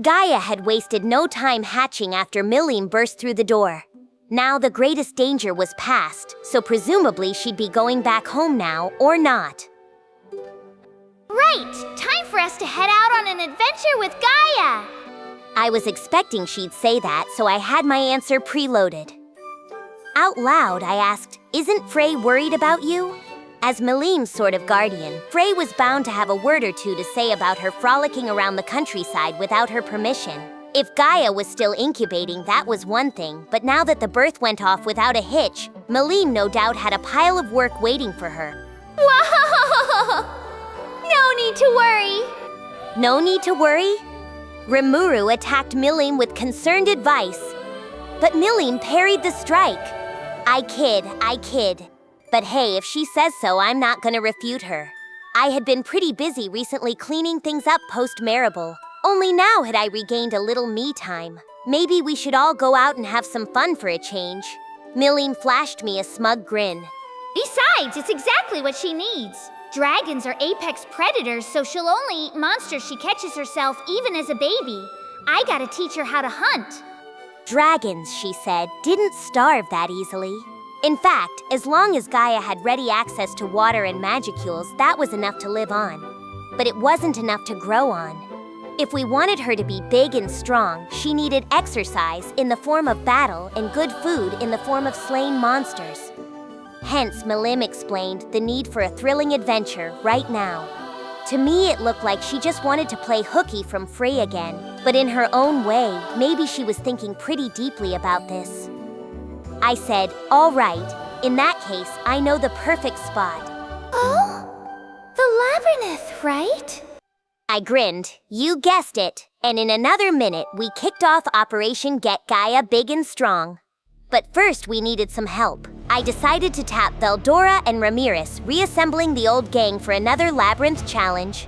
Gaia had wasted no time hatching after Milim burst through the door. Now the greatest danger was past, so presumably she'd be going back home now, or not. Right! Time for us to head out on an adventure with Gaia! I was expecting she'd say that, so I had my answer preloaded. Out loud, I asked, "Isn't Frey worried about you?" As Milim's sort of guardian, Frey was bound to have a word or two to say about her frolicking around the countryside without her permission. If Gaia was still incubating, that was one thing, but now that the birth went off without a hitch, Milim no doubt had a pile of work waiting for her. Whoa! No need to worry! No need to worry? Rimuru attacked Milim with concerned advice. But Milim parried the strike. I kid. But hey, if she says so, I'm not gonna refute her. I had been pretty busy recently cleaning things up post-Marable. Only now had I regained a little me time. Maybe we should all go out and have some fun for a change. Milim flashed me a smug grin. Besides, it's exactly what she needs. Dragons are apex predators, so she'll only eat monsters she catches herself even as a baby. I gotta teach her how to hunt. Dragons, she said, didn't starve that easily. In fact, as long as Gaia had ready access to water and magicules, that was enough to live on. But it wasn't enough to grow on. If we wanted her to be big and strong, she needed exercise in the form of battle and good food in the form of slain monsters. Hence, Milim explained the need for a thrilling adventure right now. To me, it looked like she just wanted to play hooky from Frey again, but in her own way, maybe she was thinking pretty deeply about this. I said, "All right, in that case, I know the perfect spot." Oh? The labyrinth, right? I grinned. You guessed it. And in another minute, we kicked off Operation Get Gaia Big and Strong. But first, we needed some help. I decided to tap Veldora and Ramiris, reassembling the old gang for another labyrinth challenge.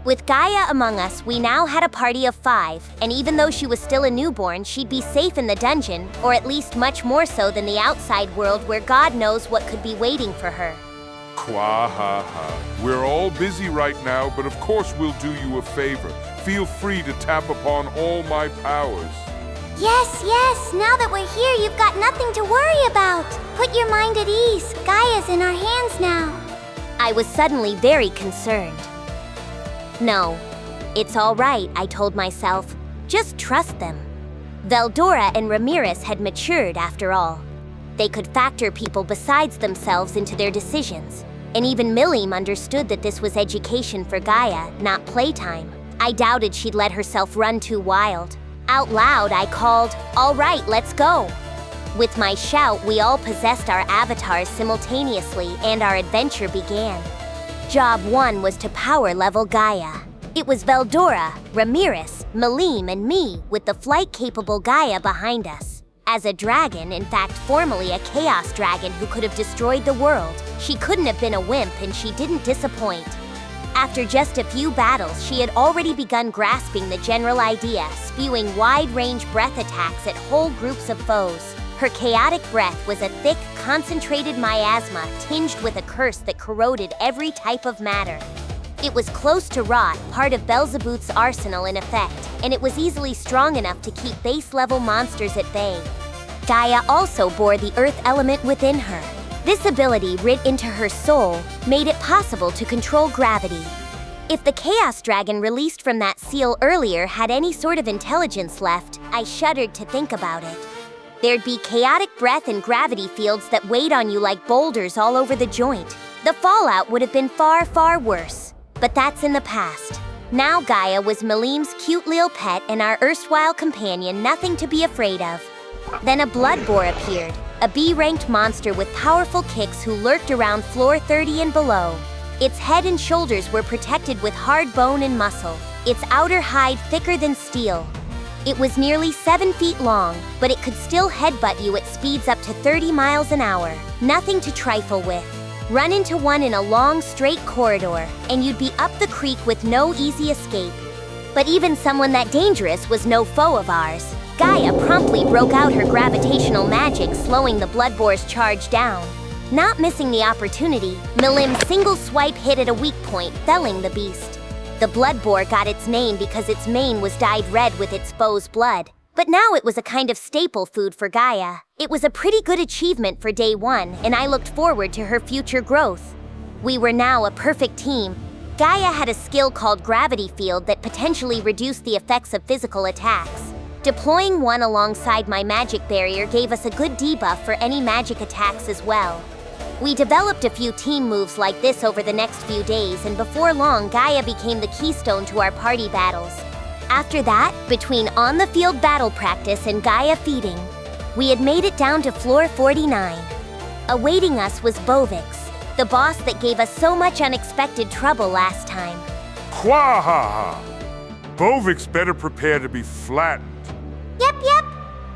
With Gaia among us, we now had a party of 5, and even though she was still a newborn, she'd be safe in the dungeon, or at least much more so than the outside world where God knows what could be waiting for her. Quahaha. We're all busy right now, but of course we'll do you a favor. Feel free to tap upon all my powers. Yes, now that we're here, you've got nothing to worry about. Put your mind at ease. Gaia's in our hands now. I was suddenly very concerned. No, it's all right, I told myself. Just trust them. Veldora and Ramiris had matured after all. They could factor people besides themselves into their decisions. And even Milim understood that this was education for Gaia, not playtime. I doubted she'd let herself run too wild. Out loud, I called, "All right, let's go." With my shout, we all possessed our avatars simultaneously, and our adventure began. Job 1 was to power level Gaia. It was Veldora, Ramiris, Milim, and me, with the flight-capable Gaia behind us. As a dragon, in fact formerly a chaos dragon who could have destroyed the world, she couldn't have been a wimp, and she didn't disappoint. After just a few battles, she had already begun grasping the general idea, spewing wide-range breath attacks at whole groups of foes. Her chaotic breath was a thick, concentrated miasma tinged with a curse that corroded every type of matter. It was close to rot, part of Beelzebub's arsenal in effect, and it was easily strong enough to keep base-level monsters at bay. Gaia also bore the earth element within her. This ability, writ into her soul, made it possible to control gravity. If the Chaos Dragon released from that seal earlier had any sort of intelligence left, I shuddered to think about it. There'd be chaotic breath and gravity fields that weighed on you like boulders all over the joint. The fallout would have been far, far worse. But that's in the past. Now Gaia was Milim's cute little pet and our erstwhile companion, nothing to be afraid of. Then a blood boar appeared, a B-ranked monster with powerful kicks who lurked around floor 30 and below. Its head and shoulders were protected with hard bone and muscle, its outer hide thicker than steel. It was nearly 7 feet long, but it could still headbutt you at speeds up to 30 miles an hour. Nothing to trifle with. Run into one in a long, straight corridor, and you'd be up the creek with no easy escape. But even someone that dangerous was no foe of ours. Gaia promptly broke out her gravitational magic, slowing the blood boar's charge down. Not missing the opportunity, Milim's single swipe hit at a weak point, felling the beast. The blood boar got its name because its mane was dyed red with its foe's blood. But now it was a kind of staple food for Gaia. It was a pretty good achievement for day one, and I looked forward to her future growth. We were now a perfect team. Gaia had a skill called Gravity Field that potentially reduced the effects of physical attacks. Deploying one alongside my magic barrier gave us a good debuff for any magic attacks as well. We developed a few team moves like this over the next few days, and before long, Gaia became the keystone to our party battles. After that, between on-the-field battle practice and Gaia feeding, we had made it down to floor 49. Awaiting us was Bovix, the boss that gave us so much unexpected trouble last time. Quahaha! Bovix better prepare to be flattened. Yep.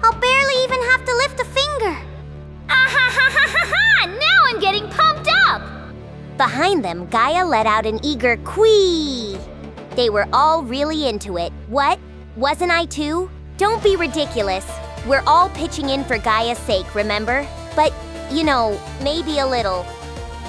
I'll barely even have to lift a finger. Ah-ha-ha-ha-ha-ha! Now I'm getting pumped up! Behind them, Gaia let out an eager "Quee!" They were all really into it. What? Wasn't I too? Don't be ridiculous. We're all pitching in for Gaia's sake, remember? But, maybe a little.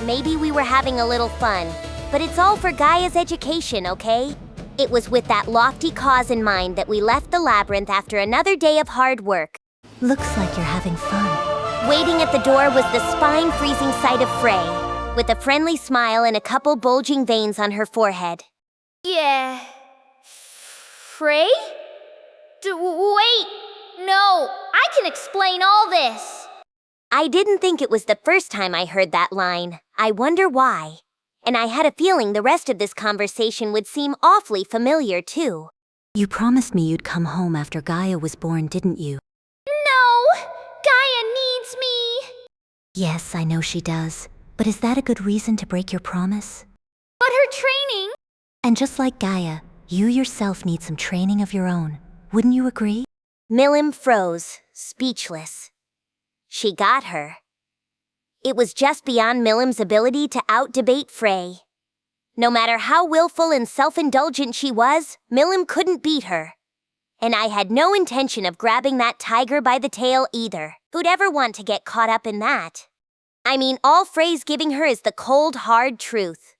Maybe we were having a little fun. But it's all for Gaia's education, okay? It was with that lofty cause in mind that we left the labyrinth after another day of hard work. Looks like you're having fun. Waiting at the door was the spine-freezing sight of Frey, with a friendly smile and a couple bulging veins on her forehead. Yeah. Frey? Wait! No, I can explain all this! I didn't think it was the first time I heard that line. I wonder why. And I had a feeling the rest of this conversation would seem awfully familiar, too. You promised me you'd come home after Gaia was born, didn't you? No! Gaia needs me! Yes, I know she does. But is that a good reason to break your promise? But her training... And just like Gaia, you yourself need some training of your own. Wouldn't you agree? Milim froze, speechless. She got her. It was just beyond Milim's ability to out-debate Frey. No matter how willful and self-indulgent she was, Milim couldn't beat her. And I had no intention of grabbing that tiger by the tail either. Who'd ever want to get caught up in that? I mean, all Frey's giving her is the cold, hard truth.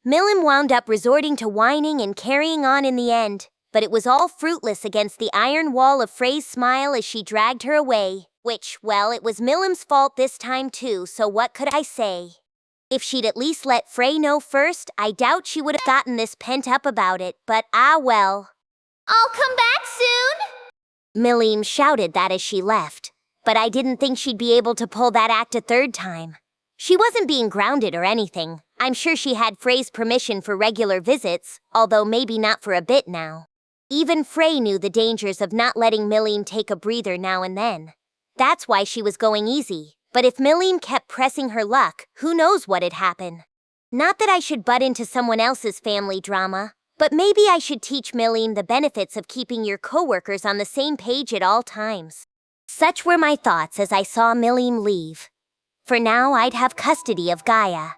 Milim wound up resorting to whining and carrying on in the end, but it was all fruitless against the iron wall of Frey's smile as she dragged her away. Which, well, it was Milim's fault this time too, so what could I say? If she'd at least let Frey know first, I doubt she would have gotten this pent up about it, but well. I'll come back soon! Milim shouted that as she left, but I didn't think she'd be able to pull that act a third time. She wasn't being grounded or anything. I'm sure she had Frey's permission for regular visits, although maybe not for a bit now. Even Frey knew the dangers of not letting Milim take a breather now and then. That's why she was going easy. But if Milim kept pressing her luck, who knows what'd happen? Not that I should butt into someone else's family drama, but maybe I should teach Milim the benefits of keeping your coworkers on the same page at all times. Such were my thoughts as I saw Milim leave. For now, I'd have custody of Gaia.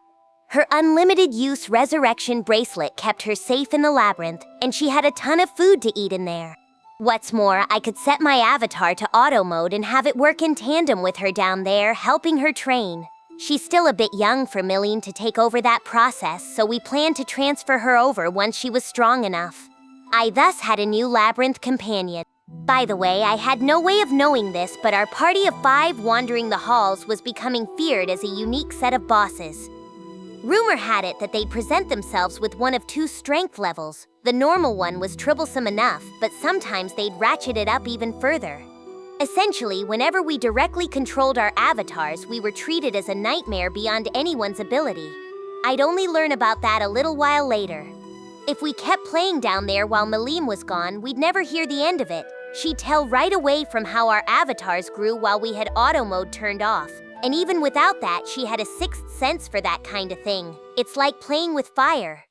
Her unlimited use resurrection bracelet kept her safe in the labyrinth, and she had a ton of food to eat in there. What's more, I could set my avatar to auto mode and have it work in tandem with her down there, helping her train. She's still a bit young for Milim to take over that process, so we planned to transfer her over once she was strong enough. I thus had a new labyrinth companion. By the way, I had no way of knowing this, but our party of 5 wandering the halls was becoming feared as a unique set of bosses. Rumor had it that they'd present themselves with one of 2 strength levels. The normal one was troublesome enough, but sometimes they'd ratchet it up even further. Essentially, whenever we directly controlled our avatars, we were treated as a nightmare beyond anyone's ability. I'd only learn about that a little while later. If we kept playing down there while Milim was gone, we'd never hear the end of it. She'd tell right away from how our avatars grew while we had auto mode turned off. And even without that, she had a 6th sense for that kind of thing. It's like playing with fire.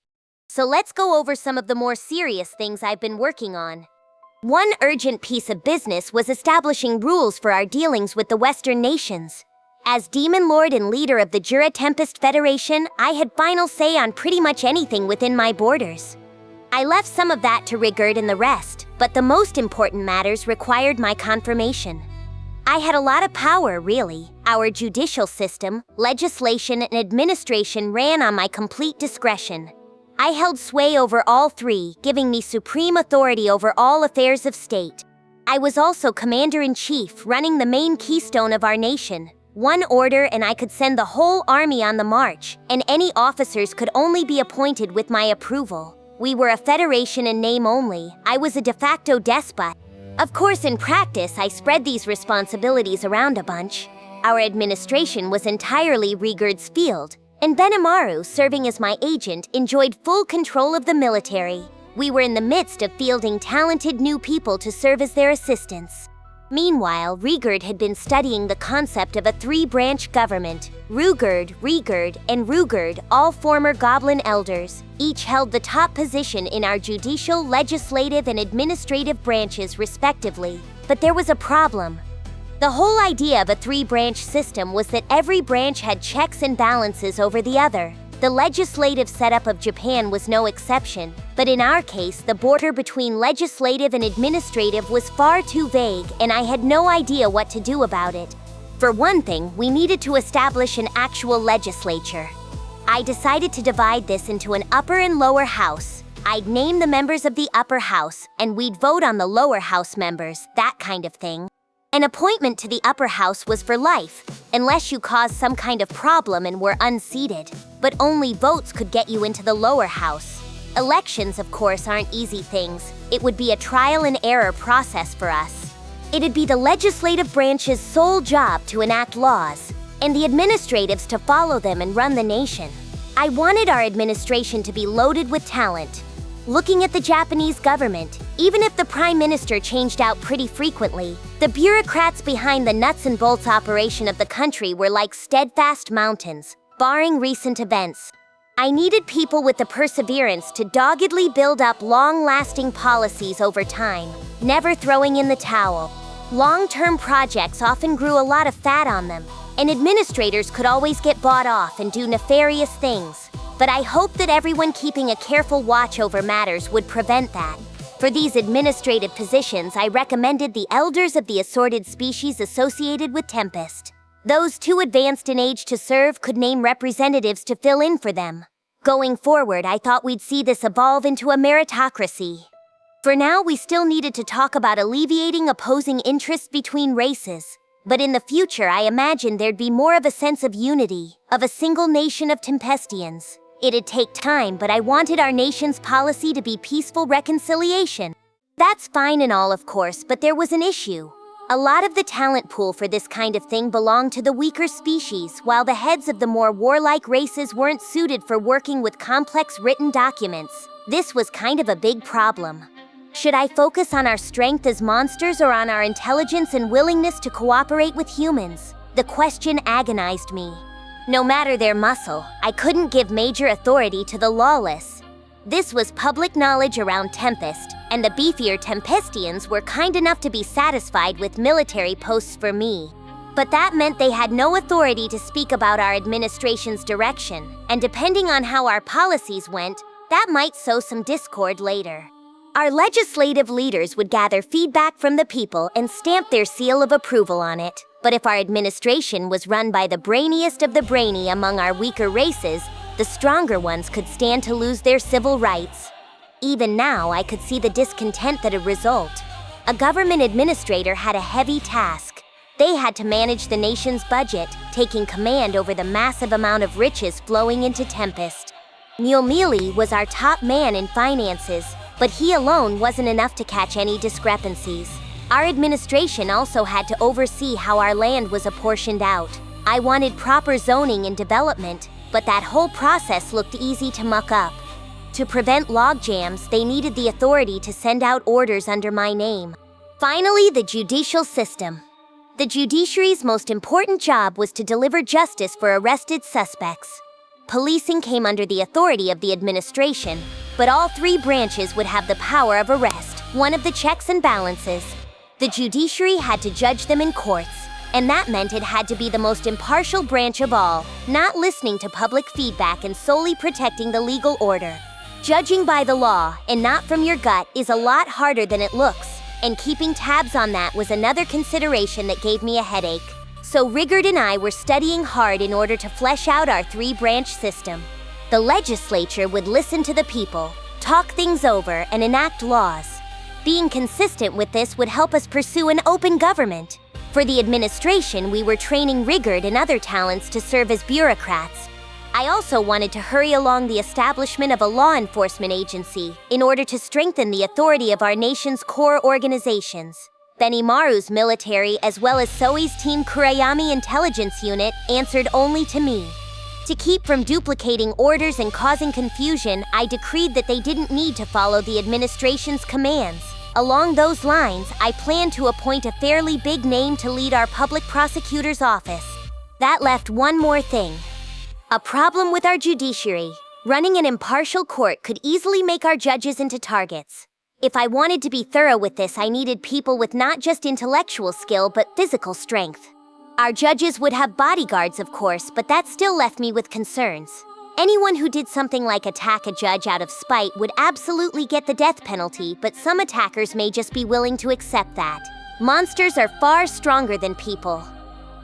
So let's go over some of the more serious things I've been working on. One urgent piece of business was establishing rules for our dealings with the Western nations. As Demon Lord and leader of the Tempest Federation, I had final say on pretty much anything within my borders. I left some of that to Rigurd and the rest, but the most important matters required my confirmation. I had a lot of power, really. Our judicial system, legislation, and administration ran on my complete discretion. I held sway over all three, giving me supreme authority over all affairs of state. I was also commander-in-chief, running the main keystone of our nation. One order and I could send the whole army on the march, and any officers could only be appointed with my approval. We were a federation in name only. I was a de facto despot. Of course, in practice, I spread these responsibilities around a bunch. Our administration was entirely Rigurd's field, and Benimaru, serving as my agent, enjoyed full control of the military. We were in the midst of fielding talented new people to serve as their assistants. Meanwhile, Rigurd had been studying the concept of a three-branch government. Rugurd, Rigurd, and Rugurd, all former goblin elders, each held the top position in our judicial, legislative, and administrative branches respectively. But there was a problem. The whole idea of a three-branch system was that every branch had checks and balances over the other. The legislative setup of Japan was no exception, but in our case, the border between legislative and administrative was far too vague, and I had no idea what to do about it. For one thing, we needed to establish an actual legislature. I decided to divide this into an upper and lower house. I'd name the members of the upper house, and we'd vote on the lower house members, that kind of thing. An appointment to the upper house was for life, unless you caused some kind of problem and were unseated. But only votes could get you into the lower house. Elections, of course, aren't easy things. It would be a trial and error process for us. It'd be the legislative branch's sole job to enact laws, and the administratives to follow them and run the nation. I wanted our administration to be loaded with talent. Looking at the Japanese government, even if the prime minister changed out pretty frequently, the bureaucrats behind the nuts and bolts operation of the country were like steadfast mountains, barring recent events. I needed people with the perseverance to doggedly build up long-lasting policies over time, never throwing in the towel. Long-term projects often grew a lot of fat on them, and administrators could always get bought off and do nefarious things. But I hoped that everyone keeping a careful watch over matters would prevent that. For these administrative positions, I recommended the elders of the assorted species associated with Tempest. Those too advanced in age to serve could name representatives to fill in for them. Going forward, I thought we'd see this evolve into a meritocracy. For now, we still needed to talk about alleviating opposing interests between races. But in the future, I imagined there'd be more of a sense of unity, of a single nation of Tempestians. It'd take time, but I wanted our nation's policy to be peaceful reconciliation. That's fine and all, of course, but there was an issue. A lot of the talent pool for this kind of thing belonged to the weaker species, while the heads of the more warlike races weren't suited for working with complex written documents. This was kind of a big problem. Should I focus on our strength as monsters or on our intelligence and willingness to cooperate with humans? The question agonized me. No matter their muscle, I couldn't give major authority to the lawless. This was public knowledge around Tempest, and the beefier Tempestians were kind enough to be satisfied with military posts for me. But that meant they had no authority to speak about our administration's direction, and depending on how our policies went, that might sow some discord later. Our legislative leaders would gather feedback from the people and stamp their seal of approval on it. But if our administration was run by the brainiest of the brainy among our weaker races, the stronger ones could stand to lose their civil rights. Even now, I could see the discontent that'd result. A government administrator had a heavy task. They had to manage the nation's budget, taking command over the massive amount of riches flowing into Tempest. Mjurran was our top man in finances, but he alone wasn't enough to catch any discrepancies. Our administration also had to oversee how our land was apportioned out. I wanted proper zoning and development, but that whole process looked easy to muck up. To prevent logjams, they needed the authority to send out orders under my name. Finally, the judicial system. The judiciary's most important job was to deliver justice for arrested suspects. Policing came under the authority of the administration, but all three branches would have the power of arrest, one of the checks and balances. The judiciary had to judge them in courts, and that meant it had to be the most impartial branch of all, not listening to public feedback and solely protecting the legal order. Judging by the law, and not from your gut, is a lot harder than it looks, and keeping tabs on that was another consideration that gave me a headache. So Rigurd and I were studying hard in order to flesh out our three-branch system. The legislature would listen to the people, talk things over, and enact laws. Being consistent with this would help us pursue an open government. For the administration, we were training Rigurd and other talents to serve as bureaucrats. I also wanted to hurry along the establishment of a law enforcement agency in order to strengthen the authority of our nation's core organizations. Benimaru's military, as well as Soi's Team Kurayami intelligence unit, answered only to me. To keep from duplicating orders and causing confusion, I decreed that they didn't need to follow the administration's commands. Along those lines, I planned to appoint a fairly big name to lead our public prosecutor's office. That left one more thing. A problem with our judiciary. Running an impartial court could easily make our judges into targets. If I wanted to be thorough with this, I needed people with not just intellectual skill, but physical strength. Our judges would have bodyguards, of course, but that still left me with concerns. Anyone who did something like attack a judge out of spite would absolutely get the death penalty, but some attackers may just be willing to accept that. Monsters are far stronger than people.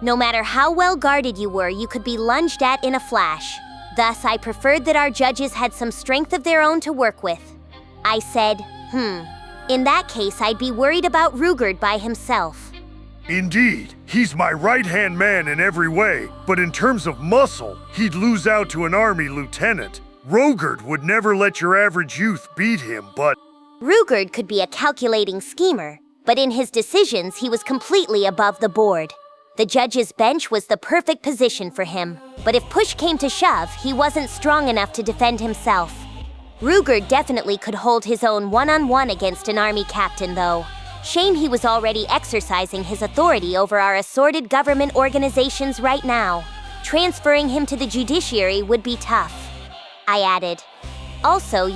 No matter how well guarded you were, you could be lunged at in a flash. Thus, I preferred that our judges had some strength of their own to work with. I said, in that case, I'd be worried about Rugurd by himself. Indeed, he's my right-hand man in every way, but in terms of muscle, he'd lose out to an army lieutenant. Rogard would never let your average youth beat him, but... Rugurd could be a calculating schemer, but in his decisions, he was completely above the board. The judge's bench was the perfect position for him, but if push came to shove, he wasn't strong enough to defend himself. Rugurd definitely could hold his own one-on-one against an army captain, though. Shame he was already exercising his authority over our assorted government organizations right now. Transferring him to the judiciary would be tough. I added. Also,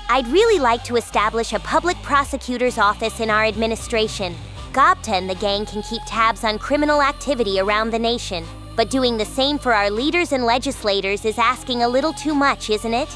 I'd really like to establish a public prosecutor's office in our administration. Gobta and the gang can keep tabs on criminal activity around the nation, but doing the same for our leaders and legislators is asking a little too much, isn't it?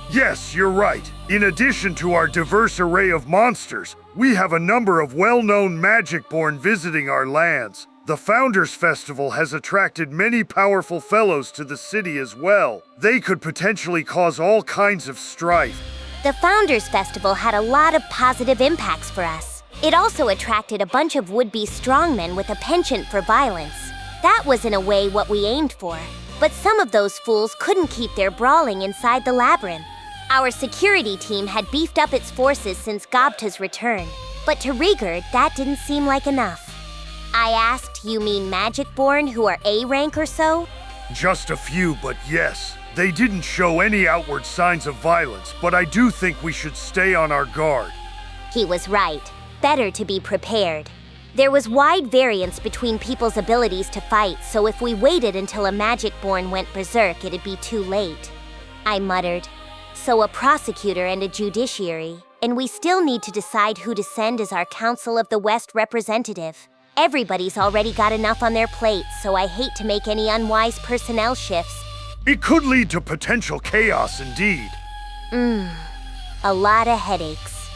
Yes, you're right. In addition to our diverse array of monsters, we have a number of well-known magic-born visiting our lands. The Founders Festival has attracted many powerful fellows to the city as well. They could potentially cause all kinds of strife. The Founders Festival had a lot of positive impacts for us. It also attracted a bunch of would-be strongmen with a penchant for violence. That was in a way what we aimed for. But some of those fools couldn't keep their brawling inside the labyrinth. Our security team had beefed up its forces since Gobta's return, but to Rigurd, that didn't seem like enough. I asked, you mean magic-born who are A rank or so? Just a few, but yes. They didn't show any outward signs of violence, but I do think we should stay on our guard. He was right. Better to be prepared. There was wide variance between people's abilities to fight, so if we waited until a magic-born went berserk, it'd be too late. I muttered. So a prosecutor and a judiciary, and we still need to decide who to send as our Council of the West representative. Everybody's already got enough on their plates, so I hate to make any unwise personnel shifts. It could lead to potential chaos indeed. A lot of headaches.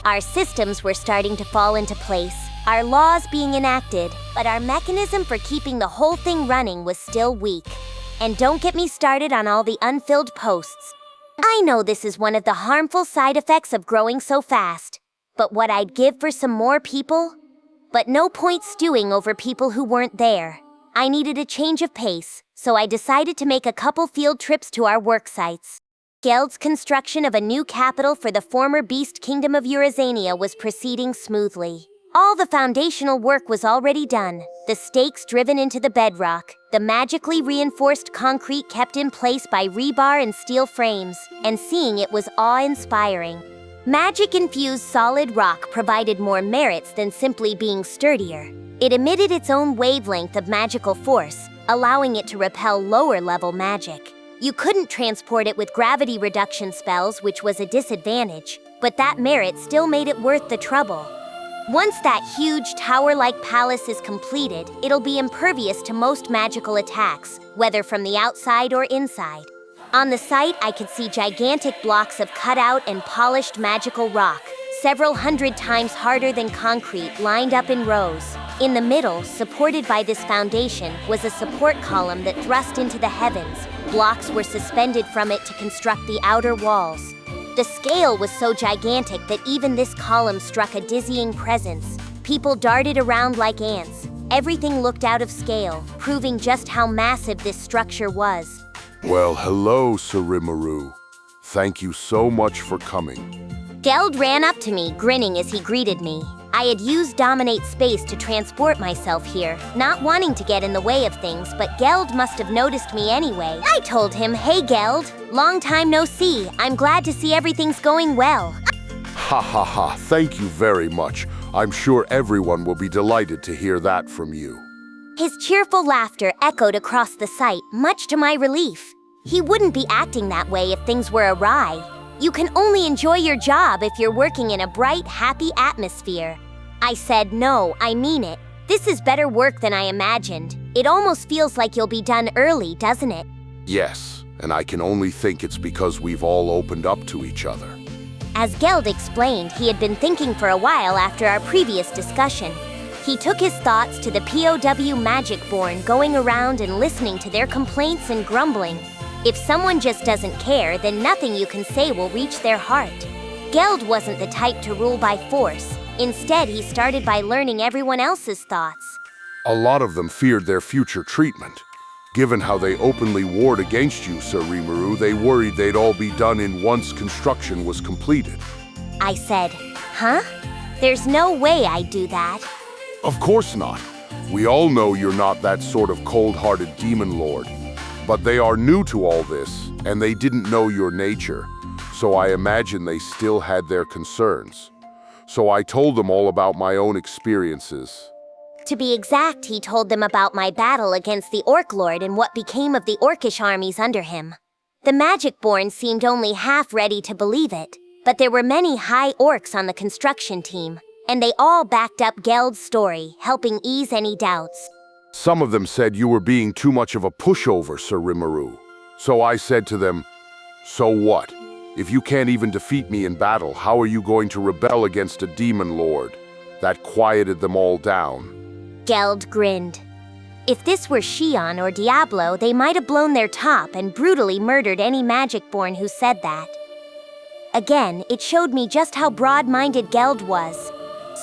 Our systems were starting to fall into place, our laws being enacted, but our mechanism for keeping the whole thing running was still weak. And don't get me started on all the unfilled posts. I know this is one of the harmful side effects of growing so fast, but what I'd give for some more people? But no point stewing over people who weren't there. I needed a change of pace, so I decided to make a couple field trips to our worksites. Geld's construction of a new capital for the former Beast Kingdom of Eurazania was proceeding smoothly. All the foundational work was already done, the stakes driven into the bedrock, the magically reinforced concrete kept in place by rebar and steel frames, and seeing it was awe-inspiring. Magic-infused solid rock provided more merits than simply being sturdier. It emitted its own wavelength of magical force, allowing it to repel lower-level magic. You couldn't transport it with gravity reduction spells, which was a disadvantage, but that merit still made it worth the trouble. Once that huge tower-like palace is completed, it'll be impervious to most magical attacks, whether from the outside or inside. On the site, I could see gigantic blocks of cut-out and polished magical rock, several hundred times harder than concrete, lined up in rows. In the middle, supported by this foundation, was a support column that thrust into the heavens, blocks were suspended from it to construct the outer walls. The scale was so gigantic that even this column struck a dizzying presence. People darted around like ants. Everything looked out of scale, proving just how massive this structure was. Well, hello, Sir Rimuru. Thank you so much for coming. Geld ran up to me, grinning as he greeted me. I had used Dominate Space to transport myself here, not wanting to get in the way of things, but Geld must have noticed me anyway. I told him, "Hey Geld, long time no see. I'm glad to see everything's going well." Ha ha ha, thank you very much. I'm sure everyone will be delighted to hear that from you. His cheerful laughter echoed across the site, much to my relief. He wouldn't be acting that way if things were awry. You can only enjoy your job if you're working in a bright, happy atmosphere. I said, "No, I mean it. This is better work than I imagined. It almost feels like you'll be done early, doesn't it?" Yes, and I can only think it's because we've all opened up to each other. As Geld explained, he had been thinking for a while after our previous discussion. He took his thoughts to the POW Magicborn, going around and listening to their complaints and grumbling. If someone just doesn't care, then nothing you can say will reach their heart. Geld wasn't the type to rule by force. Instead, he started by learning everyone else's thoughts. A lot of them feared their future treatment. Given how they openly warred against you, Sir Rimuru, they worried they'd all be done in once construction was completed. I said, "Huh? There's no way I'd do that." Of course not. We all know you're not that sort of cold-hearted demon lord. But they are new to all this, and they didn't know your nature, so I imagine they still had their concerns. So I told them all about my own experiences. To be exact, he told them about my battle against the Orc Lord and what became of the Orcish armies under him. The Magicborn seemed only half ready to believe it, but there were many high orcs on the construction team, and they all backed up Geld's story, helping ease any doubts. Some of them said you were being too much of a pushover, Sir Rimuru. So I said to them, "So what? If you can't even defeat me in battle, how are you going to rebel against a demon lord?" That quieted them all down. Geld grinned. If this were Xion or Diablo, they might have blown their top and brutally murdered any Magicborn who said that. Again, it showed me just how broad-minded Geld was.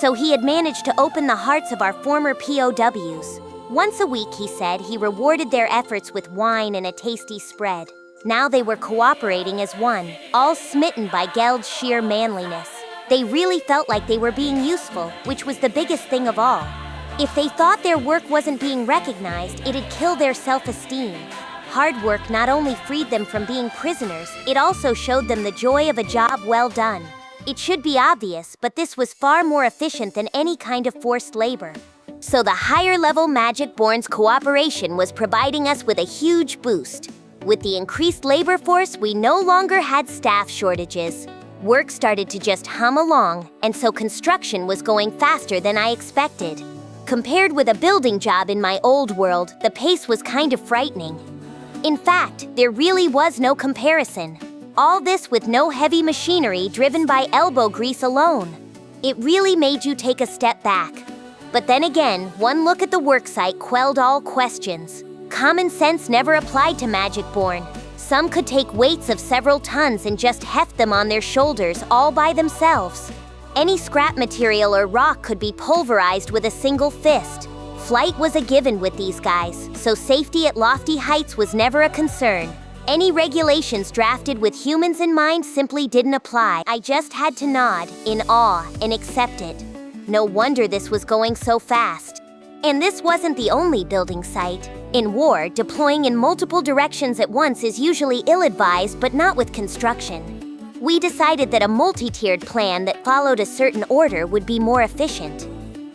So he had managed to open the hearts of our former POWs. Once a week, he said, he rewarded their efforts with wine and a tasty spread. Now they were cooperating as one, all smitten by Geld's sheer manliness. They really felt like they were being useful, which was the biggest thing of all. If they thought their work wasn't being recognized, it'd kill their self-esteem. Hard work not only freed them from being prisoners, it also showed them the joy of a job well done. It should be obvious, but this was far more efficient than any kind of forced labor. So the higher-level Magicborn's cooperation was providing us with a huge boost. With the increased labor force, we no longer had staff shortages. Work started to just hum along, and so construction was going faster than I expected. Compared with a building job in my old world, the pace was kind of frightening. In fact, there really was no comparison. All this with no heavy machinery driven by elbow grease alone. It really made you take a step back. But then again, one look at the worksite quelled all questions. Common sense never applied to Magicborn. Some could take weights of several tons and just heft them on their shoulders all by themselves. Any scrap material or rock could be pulverized with a single fist. Flight was a given with these guys, so safety at lofty heights was never a concern. Any regulations drafted with humans in mind simply didn't apply. I just had to nod, in awe, and accept it. No wonder this was going so fast. And this wasn't the only building site. In war, deploying in multiple directions at once is usually ill-advised, but not with construction. We decided that a multi-tiered plan that followed a certain order would be more efficient.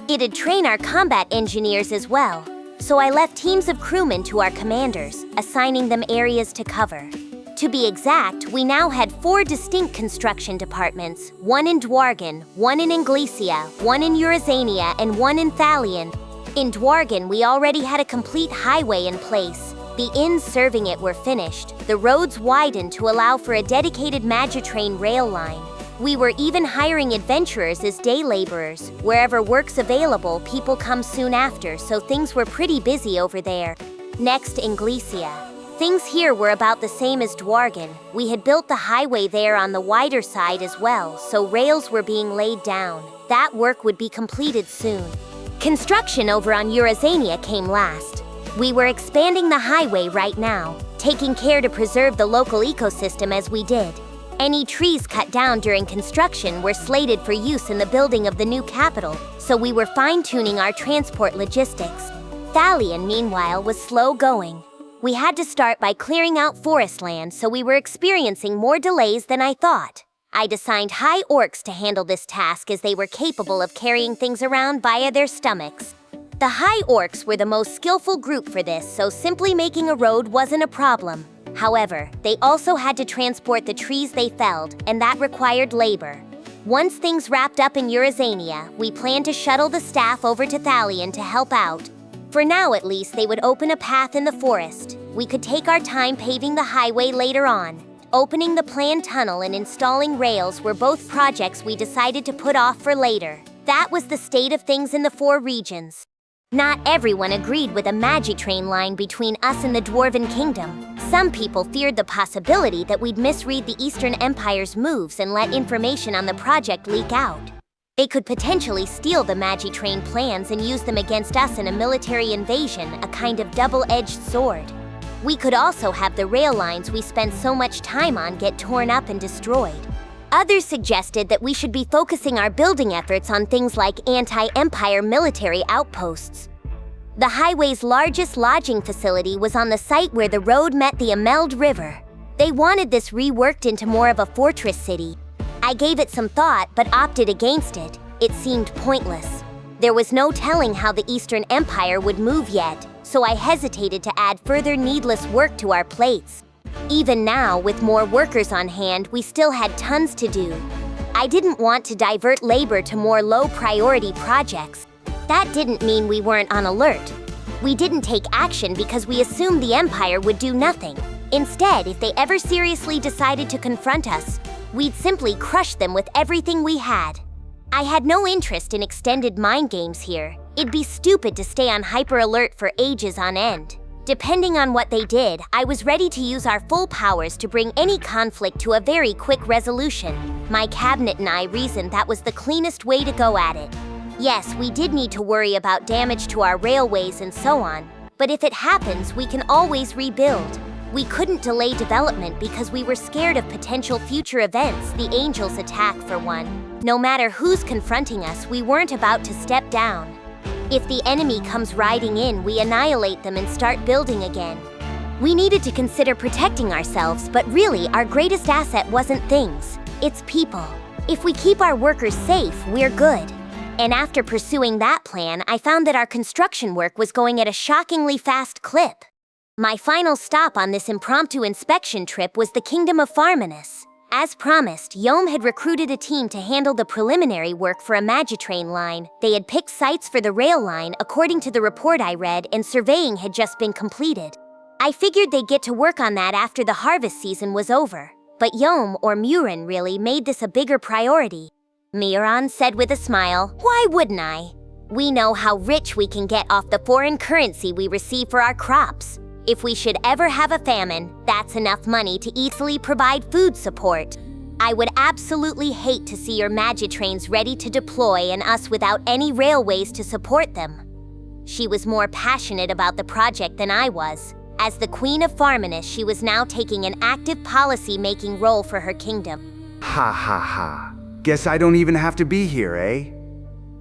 It'd train our combat engineers as well, so I left teams of crewmen to our commanders, assigning them areas to cover. To be exact, we now had 4 distinct construction departments, one in Dwargen, one in Inglesia, one in Eurazania, and one in Thalion. In Dwargen, we already had a complete highway in place. The inns serving it were finished. The roads widened to allow for a dedicated Magitrain rail line. We were even hiring adventurers as day laborers. Wherever work's available, people come soon after, so things were pretty busy over there. Next, Inglesia. Things here were about the same as Dwargen. We had built the highway there on the wider side as well, so rails were being laid down. That work would be completed soon. Construction over on Eurazania came last. We were expanding the highway right now, taking care to preserve the local ecosystem as we did. Any trees cut down during construction were slated for use in the building of the new capital, so we were fine-tuning our transport logistics. Thalion, meanwhile, was slow going. We had to start by clearing out forest land, so we were experiencing more delays than I thought. I'd assigned high orcs to handle this task as they were capable of carrying things around via their stomachs. The high orcs were the most skillful group for this, so simply making a road wasn't a problem. However, they also had to transport the trees they felled, and that required labor. Once things wrapped up in Eurazania, we planned to shuttle the staff over to Thalion to help out. For now, at least, they would open a path in the forest. We could take our time paving the highway later on. Opening the planned tunnel and installing rails were both projects we decided to put off for later. That was the state of things in the 4 regions. Not everyone agreed with a Magitrain line between us and the Dwarven Kingdom. Some people feared the possibility that we'd misread the Eastern Empire's moves and let information on the project leak out. They could potentially steal the Magitrain plans and use them against us in a military invasion, a kind of double-edged sword. We could also have the rail lines we spent so much time on get torn up and destroyed. Others suggested that we should be focusing our building efforts on things like anti-Empire military outposts. The highway's largest lodging facility was on the site where the road met the Ameld River. They wanted this reworked into more of a fortress city. I gave it some thought, but opted against it. It seemed pointless. There was no telling how the Eastern Empire would move yet, so I hesitated to add further needless work to our plates. Even now, with more workers on hand, we still had tons to do. I didn't want to divert labor to more low-priority projects. That didn't mean we weren't on alert. We didn't take action because we assumed the Empire would do nothing. Instead, if they ever seriously decided to confront us, we'd simply crush them with everything we had. I had no interest in extended mind games here. It'd be stupid to stay on hyper alert for ages on end. Depending on what they did, I was ready to use our full powers to bring any conflict to a very quick resolution. My cabinet and I reasoned that was the cleanest way to go at it. Yes, we did need to worry about damage to our railways and so on, but if it happens, we can always rebuild. We couldn't delay development because we were scared of potential future events, the Angels' attack for one. No matter who's confronting us, we weren't about to step down. If the enemy comes riding in, we annihilate them and start building again. We needed to consider protecting ourselves, but really, our greatest asset wasn't things, it's people. If we keep our workers safe, we're good. And after pursuing that plan, I found that our construction work was going at a shockingly fast clip. My final stop on this impromptu inspection trip was the Kingdom of Farminus. As promised, Yom had recruited a team to handle the preliminary work for a Magitrain line. They had picked sites for the rail line according to the report I read, and surveying had just been completed. I figured they'd get to work on that after the harvest season was over. But Yom, or Mjurran really, made this a bigger priority. Mjurran said with a smile, "Why wouldn't I? We know how rich we can get off the foreign currency we receive for our crops. If we should ever have a famine, that's enough money to easily provide food support. I would absolutely hate to see your Magitrains ready to deploy and us without any railways to support them." She was more passionate about the project than I was. As the Queen of Farminus, she was now taking an active policy-making role for her kingdom. Ha ha ha. Guess I don't even have to be here, eh?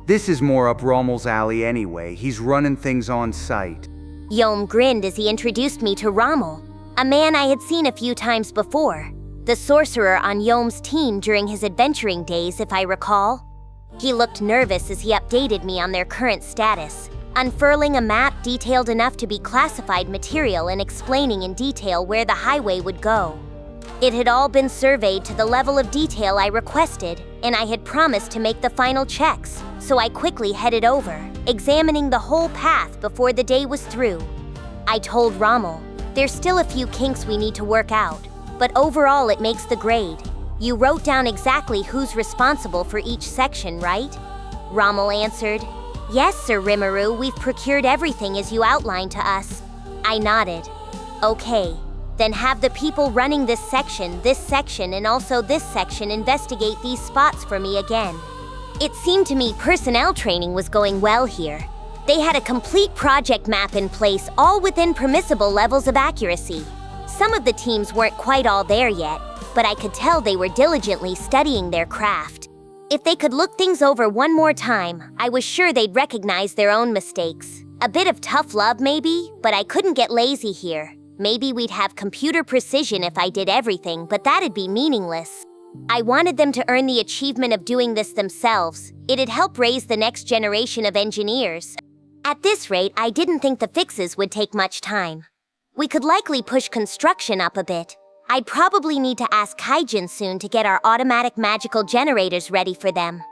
This is more up Rommel's alley anyway. He's running things on site. Yom grinned as he introduced me to Rommel, a man I had seen a few times before, the sorcerer on Yom's team during his adventuring days, if I recall. He looked nervous as he updated me on their current status, unfurling a map detailed enough to be classified material and explaining in detail where the highway would go. It had all been surveyed to the level of detail I requested, and I had promised to make the final checks, so I quickly headed over, examining the whole path before the day was through. I told Rommel, "There's still a few kinks we need to work out, but overall it makes the grade. You wrote down exactly who's responsible for each section, right?" Rommel answered, "Yes, Sir Rimuru, we've procured everything as you outlined to us." I nodded. "Okay, Then have the people running this section, and also this section investigate these spots for me again. It seemed to me personnel training was going well here. They had a complete project map in place, all within permissible levels of accuracy. Some of the teams weren't quite all there yet, but I could tell they were diligently studying their craft. If they could look things over one more time, I was sure they'd recognize their own mistakes. A bit of tough love maybe, but I couldn't get lazy here. Maybe we'd have computer precision if I did everything, but that'd be meaningless. I wanted them to earn the achievement of doing this themselves. It'd help raise the next generation of engineers. At this rate, I didn't think the fixes would take much time. We could likely push construction up a bit. I'd probably need to ask Kaijin soon to get our automatic magical generators ready for them.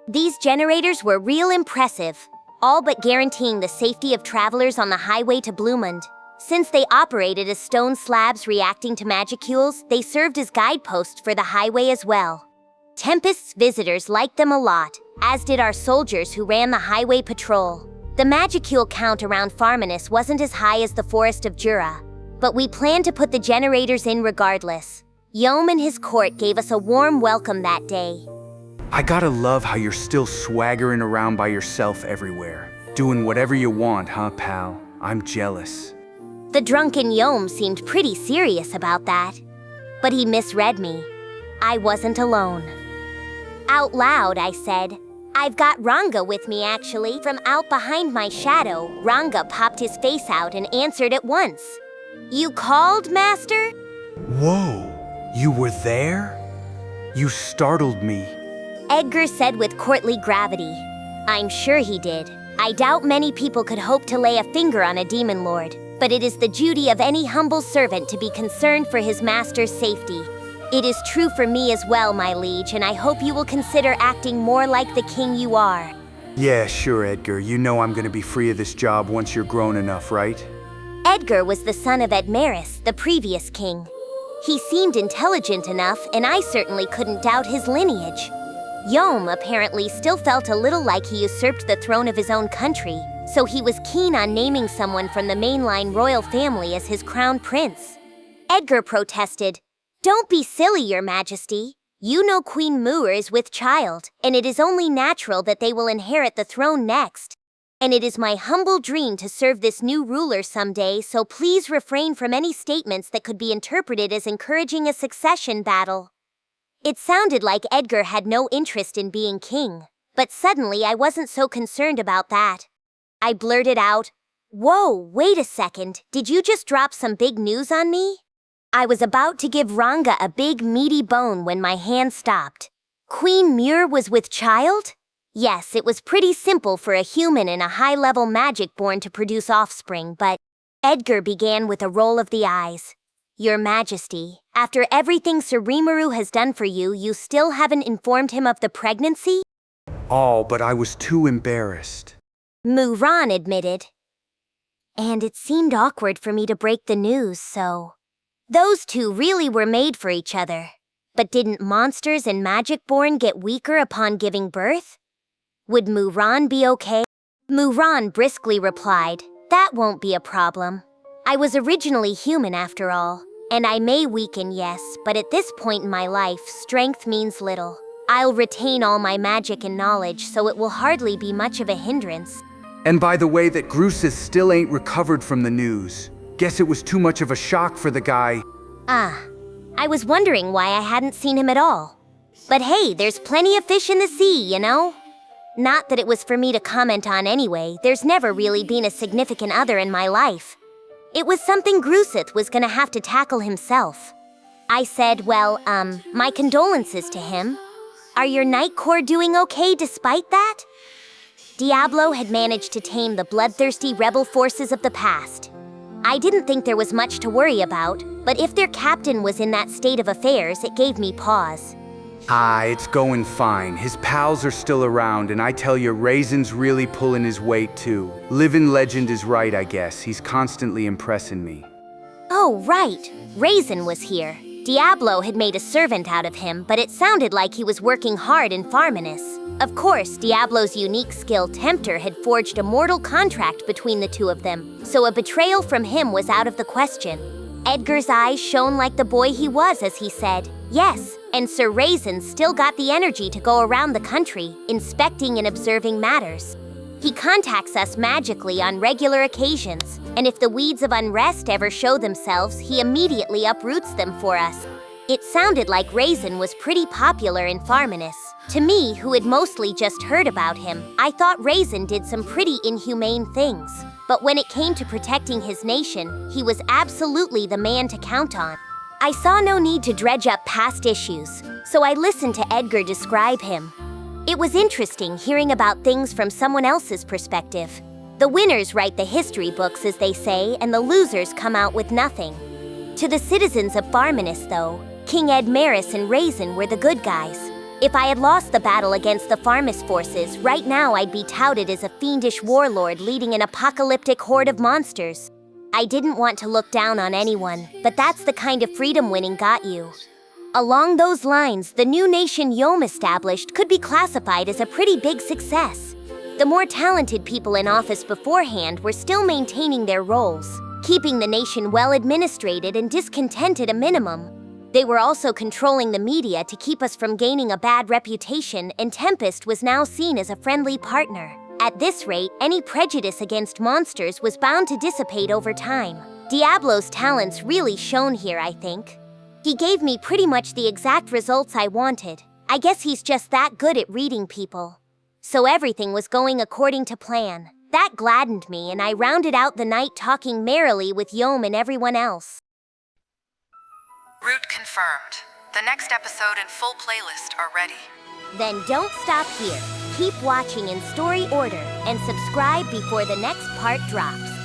These generators were real impressive, all but guaranteeing the safety of travelers on the highway to Blumund. Since they operated as stone slabs reacting to magicules, they served as guideposts for the highway as well. Tempest's visitors liked them a lot, as did our soldiers who ran the highway patrol. The magicule count around Farminus wasn't as high as the Forest of Jura, but we planned to put the generators in regardless. Yom and his court gave us a warm welcome that day. I gotta love how you're still swaggering around by yourself everywhere. Doing whatever you want, huh, pal? I'm jealous. The drunken Yom seemed pretty serious about that, but he misread me. I wasn't alone. Out loud, I said, "I've got Ranga with me actually." From out behind my shadow, Ranga popped his face out and answered at once. "You called, Master?" Whoa, you were there? You startled me. Edgar said with courtly gravity. I'm sure he did. I doubt many people could hope to lay a finger on a demon lord, but it is the duty of any humble servant to be concerned for his master's safety. It is true for me as well, my liege, and I hope you will consider acting more like the king you are. Yeah, sure, Edgar. You know I'm gonna be free of this job once you're grown enough, right? Edgar was the son of Ramiris, the previous king. He seemed intelligent enough, and I certainly couldn't doubt his lineage. Yom apparently still felt a little like he usurped the throne of his own country, so he was keen on naming someone from the mainline royal family as his crown prince. Edgar protested, "Don't be silly, your majesty. You know Queen Mjurran is with child, and it is only natural that they will inherit the throne next. And it is my humble dream to serve this new ruler someday, so please refrain from any statements that could be interpreted as encouraging a succession battle." It sounded like Edgar had no interest in being king, but suddenly I wasn't so concerned about that. I blurted out, "Whoa, wait a second, did you just drop some big news on me?" I was about to give Ranga a big meaty bone when my hand stopped. Queen Mjurran was with child? Yes, it was pretty simple for a human and a high-level magic born to produce offspring, but Edgar began with a roll of the eyes. "Your Majesty, after everything Sir Rimuru has done for you, you still haven't informed him of the pregnancy?" Oh, but I was too embarrassed. Mjurran admitted. And it seemed awkward for me to break the news, so... Those two really were made for each other. But didn't monsters and magic-born get weaker upon giving birth? Would Mjurran be okay? Mjurran briskly replied, "That won't be a problem. I was originally human after all, and I may weaken, yes, but at this point in my life, strength means little. I'll retain all my magic and knowledge, so it will hardly be much of a hindrance." And by the way, that Grusis still ain't recovered from the news. Guess it was too much of a shock for the guy. I was wondering why I hadn't seen him at all. But hey, there's plenty of fish in the sea, you know? Not that it was for me to comment on anyway. There's never really been a significant other in my life. It was something Grusith was gonna have to tackle himself. I said, well, my condolences to him. Are your Night Corps doing okay despite that? Diablo had managed to tame the bloodthirsty rebel forces of the past. I didn't think there was much to worry about, but if their captain was in that state of affairs, it gave me pause. It's going fine. His pals are still around, and I tell you, Razen's really pulling his weight too. Living legend is right, I guess. He's constantly impressing me. Oh, right. Razen was here. Diablo had made a servant out of him, but it sounded like he was working hard in Farminus. Of course, Diablo's unique skill, Tempter, had forged a mortal contract between the two of them, so a betrayal from him was out of the question. Edgar's eyes shone like the boy he was as he said, yes, and Sir Razen still got the energy to go around the country, inspecting and observing matters. He contacts us magically on regular occasions, and if the weeds of unrest ever show themselves, he immediately uproots them for us. It sounded like Razen was pretty popular in Farminus. To me, who had mostly just heard about him, I thought Razen did some pretty inhumane things. But when it came to protecting his nation, he was absolutely the man to count on. I saw no need to dredge up past issues, so I listened to Edgar describe him. It was interesting hearing about things from someone else's perspective. The winners write the history books, as they say, and the losers come out with nothing. To the citizens of Farminus, though, King Ramiris and Razen were the good guys. If I had lost the battle against the Farminus forces, right now I'd be touted as a fiendish warlord leading an apocalyptic horde of monsters. I didn't want to look down on anyone, but that's the kind of freedom winning got you. Along those lines, the new nation Yom established could be classified as a pretty big success. The more talented people in office beforehand were still maintaining their roles, keeping the nation well administrated and discontent at a minimum. They were also controlling the media to keep us from gaining a bad reputation, and Tempest was now seen as a friendly partner. At this rate, any prejudice against monsters was bound to dissipate over time. Diablo's talents really shone here, I think. He gave me pretty much the exact results I wanted. I guess he's just that good at reading people. So everything was going according to plan. That gladdened me, and I rounded out the night talking merrily with Yom and everyone else. Route confirmed. The next episode and full playlist are ready. Then don't stop here. Keep watching in story order and subscribe before the next part drops.